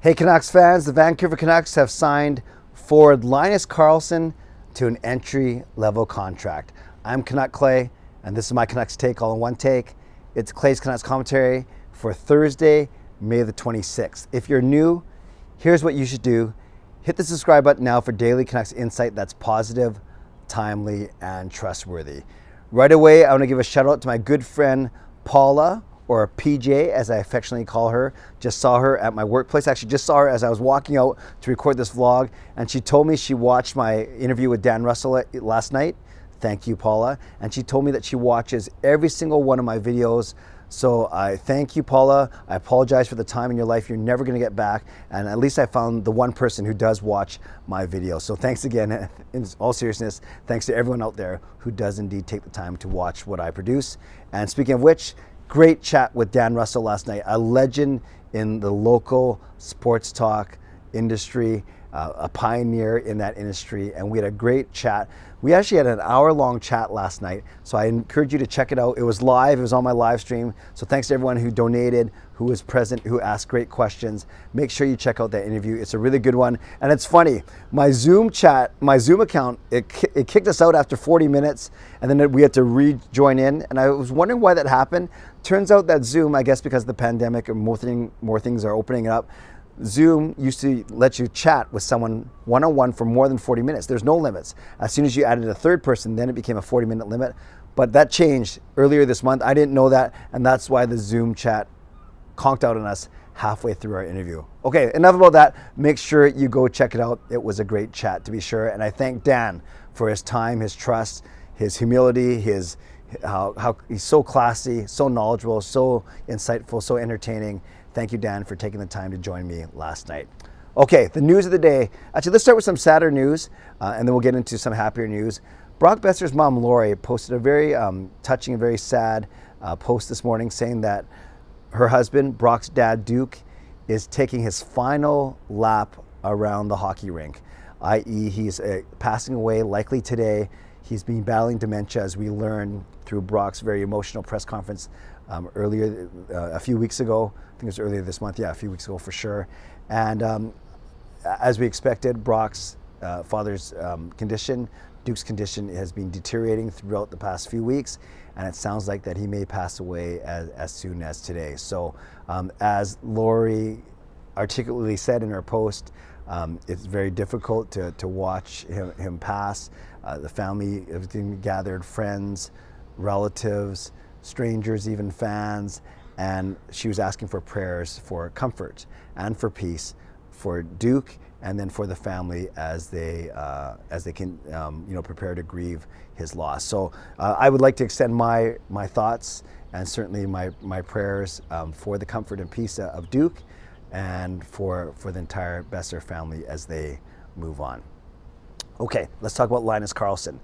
Hey Canucks fans, the Vancouver Canucks have signed forward Linus Karlsson to an entry-level contract. I'm Canuck Clay, and this is my Canucks take all in one take. It's Clay's Canucks commentary for Thursday, May the 26th. If you're new, here's what you should do. Hit the subscribe button now for daily Canucks insight that's positive, timely, and trustworthy. Right away, I want to give a shout out to my good friend Paula, or PJ as I affectionately call her. Just saw her at my workplace. Actually just saw her as I was walking out to record this vlog, and she told me she watched my interview with Dan Russell last night. Thank you, Paula. And she told me that she watches every single one of my videos. So I thank you, Paula. I apologize for the time in your life you're never going to get back, and at least I found the one person who does watch my videos. So thanks again. In all seriousness, thanks to everyone out there who does indeed take the time to watch what I produce. And speaking of which, great chat with Dan Russell last night, a legend in the local sports talk industry, a pioneer in that industry, and we had a great chat. We actually had an hour-long chat last night, so I encourage you to check it out. It was live, it was on my live stream, so thanks to everyone who donated, who was present, who asked great questions. Make sure you check out that interview. It's a really good one, and it's funny. My Zoom chat, my Zoom account, it kicked us out after 40 minutes, and then we had to rejoin in, and I was wondering why that happened. Turns out that Zoom, I guess because of the pandemic and more things are opening up, Zoom used to let you chat with someone one-on-one for more than 40 minutes. There's no limits. As soon as you added a third person, then it became a 40-minute limit. But that changed earlier this month. I didn't know that, and that's why the Zoom chat conked out on us halfway through our interview. Okay, enough about that. Make sure you go check it out. It was a great chat, to be sure. And I thank Dan for his time, his trust, his humility, how he's so classy, so knowledgeable, so insightful, so entertaining. Thank you, Dan, for taking the time to join me last night. Okay, the news of the day. Actually, let's start with some sadder news, and then we'll get into some happier news. Brock Boeser's mom, Lori, posted a very touching and very sad post this morning saying that her husband, Brock's dad, Duke, is taking his final lap around the hockey rink, i.e. he's passing away likely today. He's been battling dementia, as we learned through Brock's very emotional press conference earlier, a few weeks ago. I think it was earlier this month, yeah, a few weeks ago for sure. And as we expected, Brock's father's condition, Duke's condition, has been deteriorating throughout the past few weeks, and it sounds like that he may pass away as soon as today. So as Lori articulately said in her post, it's very difficult to watch him pass. The family has been gathered, friends, relatives, strangers, even fans, and she was asking for prayers for comfort and for peace for Duke, and then for the family as they can prepare to grieve his loss. So I would like to extend my thoughts and certainly my prayers for the comfort and peace of Duke, and for the entire Boeser family as they move on. Okay, let's talk about Linus Karlsson.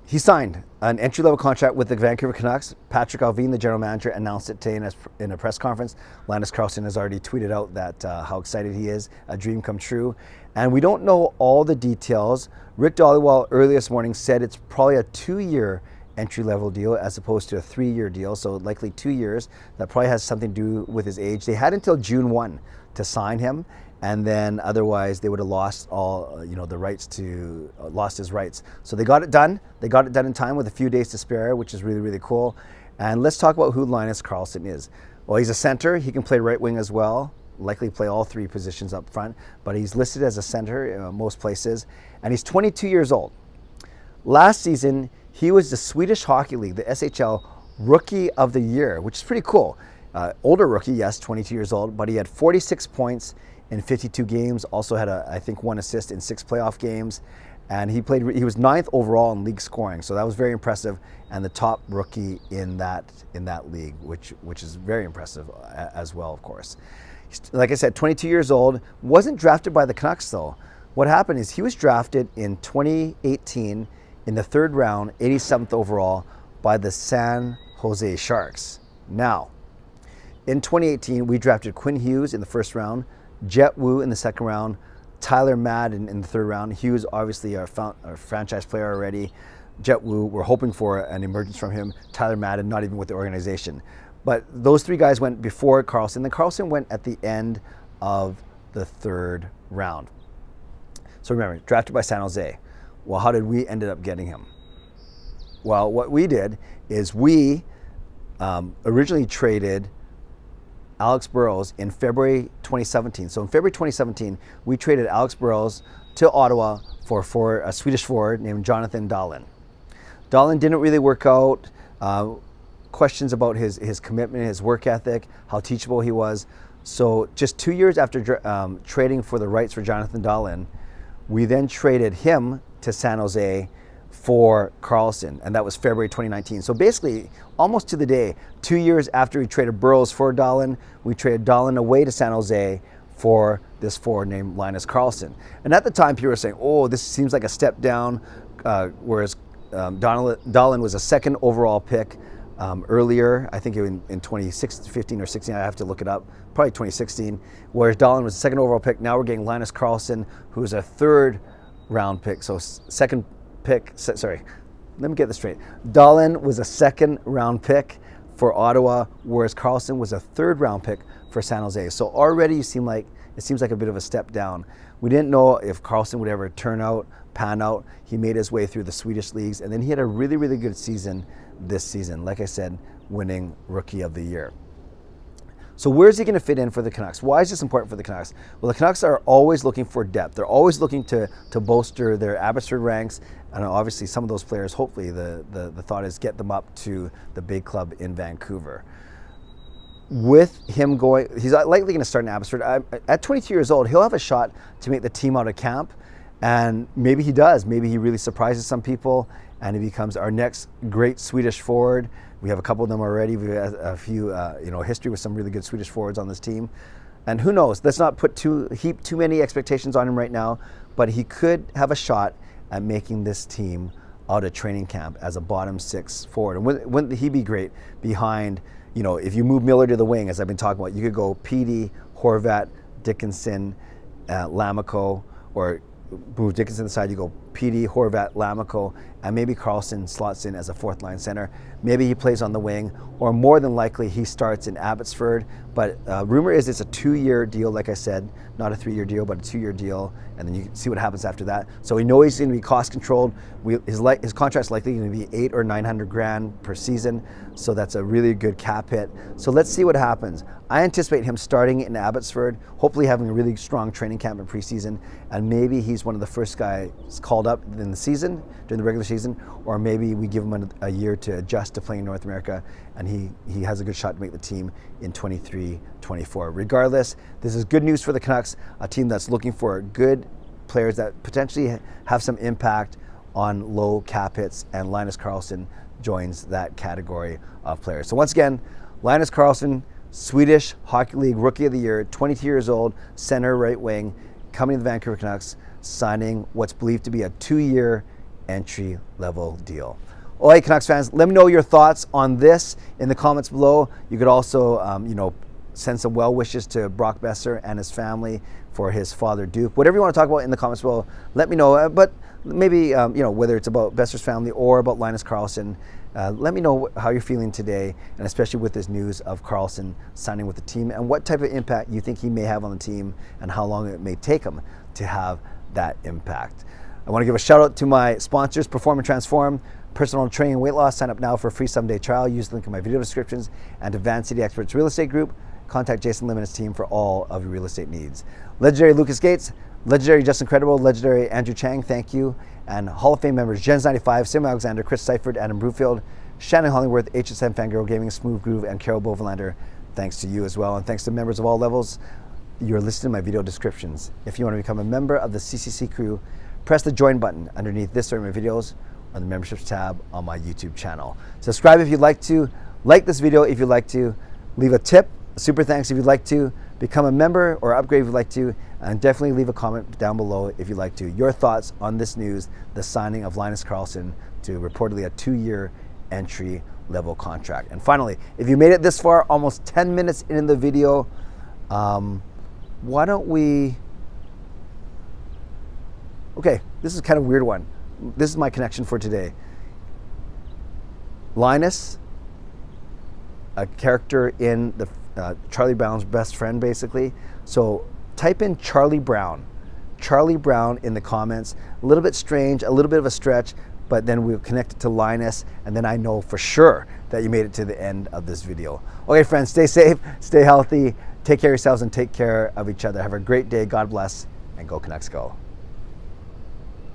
He signed an entry-level contract with the Vancouver Canucks. Patrick Allvin, the general manager, announced it today in a press conference. Linus Karlsson has already tweeted out that how excited he is, a dream come true. And we don't know all the details. Rick Dhaliwal early this morning said it's probably a 2-year entry-level deal as opposed to a 3-year deal, so likely 2 years. That probably has something to do with his age. They had until June 1 to sign him, and then otherwise they would have lost all the rights to lost his rights. So they got it done. They got it done in time with a few days to spare, which is really, really cool. And let's talk about who Linus Karlsson is. Well, he's a center. He can play right wing as well, likely play all three positions up front, but he's listed as a center in most places, and he's 22 years old. Last season, he was the Swedish Hockey League, the SHL Rookie of the Year, which is pretty cool. Older rookie, yes, 22 years old, but he had 46 points in 52 games, also had I think 1 assist in 6 playoff games, and he was 9th overall in league scoring, so that was very impressive, and the top rookie in that league, which is very impressive as well, of course. Like I said, 22 years old, wasn't drafted by the Canucks though. What happened is he was drafted in 2018 in the 3rd round, 87th overall, by the San Jose Sharks. Now, in 2018, we drafted Quinn Hughes in the 1st round, Jet Wu in the 2nd round, Tyler Madden in the 3rd round. Hughes, obviously our franchise player already. Jet Wu, we're hoping for an emergence from him. Tyler Madden, not even with the organization. But those 3 guys went before Karlsson. Then Karlsson went at the end of the 3rd round. So remember, drafted by San Jose. Well, how did we ended up getting him? Well, what we did is we originally traded Alex Burrows in February 2017. So in February 2017, we traded Alex Burrows to Ottawa for a Swedish forward named Jonathan Dahlin. Dahlin didn't really work out. Questions about his commitment, his work ethic, how teachable he was. So just 2 years after trading for the rights for Jonathan Dahlin, we then traded him to San Jose for Karlsson, and that was February 2019. So basically, almost to the day, 2 years after we traded Burrows for Dahlin, we traded Dahlin away to San Jose for this forward named Linus Karlsson. And at the time, people were saying, oh, this seems like a step down, whereas Dahlin was a 2nd overall pick earlier, I think in 2015 or 16, I have to look it up, probably 2016, whereas Dahlin was a 2nd overall pick. Now we're getting Linus Karlsson, who's a 3rd round pick, so 2nd pick, sorry, let me get this straight. Dahlin was a 2nd round pick for Ottawa, whereas Karlsson was a 3rd round pick for San Jose. So already it seems like a bit of a step down. We didn't know if Karlsson would ever pan out. He made his way through the Swedish leagues, and then he had a really, really good season this season. Like I said, winning Rookie of the Year. So where's he going to fit in for the Canucks? Why is this important for the Canucks? Well, the Canucks are always looking for depth. They're always looking to bolster their Abbotsford ranks, and obviously some of those players, hopefully the thought is get them up to the big club in Vancouver. With him going, he's likely going to start in Abbotsford. At 22 years old, he'll have a shot to make the team out of camp, and maybe he does. Maybe he really surprises some people, and he becomes our next great Swedish forward. We have a couple of them already. We've had a few, history with some really good Swedish forwards on this team. And who knows? Let's not heap too many expectations on him right now, but he could have a shot at making this team out of training camp as a bottom 6 forward. And wouldn't he be great behind, if you move Miller to the wing, as I've been talking about, you could go Petey, Horvat, Dickinson, Lammikko, or move Dickinson to the side, you go Petey, Horvat, Lammikko, and maybe Karlsson slots in as a 4th line center. Maybe he plays on the wing, or more than likely he starts in Abbotsford. But rumor is it's a 2-year deal, like I said, not a 3-year deal, but a 2-year deal, and then you can see what happens after that. So we know he's going to be cost controlled. His contract's likely going to be $800,000 or $900,000 per season, so that's a really good cap hit. So let's see what happens. I anticipate him starting in Abbotsford, hopefully having a really strong training camp in preseason, and maybe he's one of the first guys called up in the season, during the regular season, or maybe we give him a year to adjust to playing in North America, and he has a good shot to make the team in 23-24. Regardless, this is good news for the Canucks, a team that's looking for good players that potentially have some impact on low cap hits, and Linus Karlsson joins that category of players. So once again, Linus Karlsson, Swedish Hockey League Rookie of the Year, 22 years old, center, right wing, coming to the Vancouver Canucks, signing what's believed to be a 2-year entry-level deal. All right, Canucks fans, let me know your thoughts on this in the comments below. You could also, send some well wishes to Brock Boeser and his family for his father, Duke. Whatever you want to talk about in the comments below, let me know. But maybe, whether it's about Boeser's family or about Linus Karlsson, let me know how you're feeling today, and especially with this news of Karlsson signing with the team, and what type of impact you think he may have on the team, and how long it may take him to have that impact. I want to give a shout out to my sponsors, Perform and Transform, personal training and weight loss. Sign up now for a free 7-day trial. Use the link in my video descriptions. And to Van City Experts Real Estate Group, contact Jason Lim and his team for all of your real estate needs. Legendary Lucas Gates, legendary Justin Credible, legendary Andrew Chang, thank you. And Hall of Fame members Jens95, Sam Alexander, Chris Seifert, Adam Brewfield, Shannon Hollingworth, HSM Fangirl Gaming, Smooth Groove, and Carol Bovelander. Thanks to you as well. And thanks to members of all levels. You're listed in my video descriptions. If you want to become a member of the CCC crew, press the join button underneath this or my videos, or the memberships tab on my YouTube channel. Subscribe if you'd like to, like this video if you'd like to, leave a tip, a super thanks if you'd like to, become a member or upgrade if you'd like to, and definitely leave a comment down below if you'd like to. Your thoughts on this news, the signing of Linus Karlsson to reportedly a 2-year entry-level contract. And finally, if you made it this far, almost 10 minutes in the video, why don't we... Okay, this is kind of a weird one. This is my connection for today. Linus, a character in the Charlie Brown's best friend, basically. So type in Charlie Brown in the comments. A little bit strange, a little bit of a stretch, but then we'll connect it to Linus, and then I know for sure that you made it to the end of this video. Okay, friends, stay safe, stay healthy, take care of yourselves, and take care of each other. Have a great day. God bless, and go Canucks go.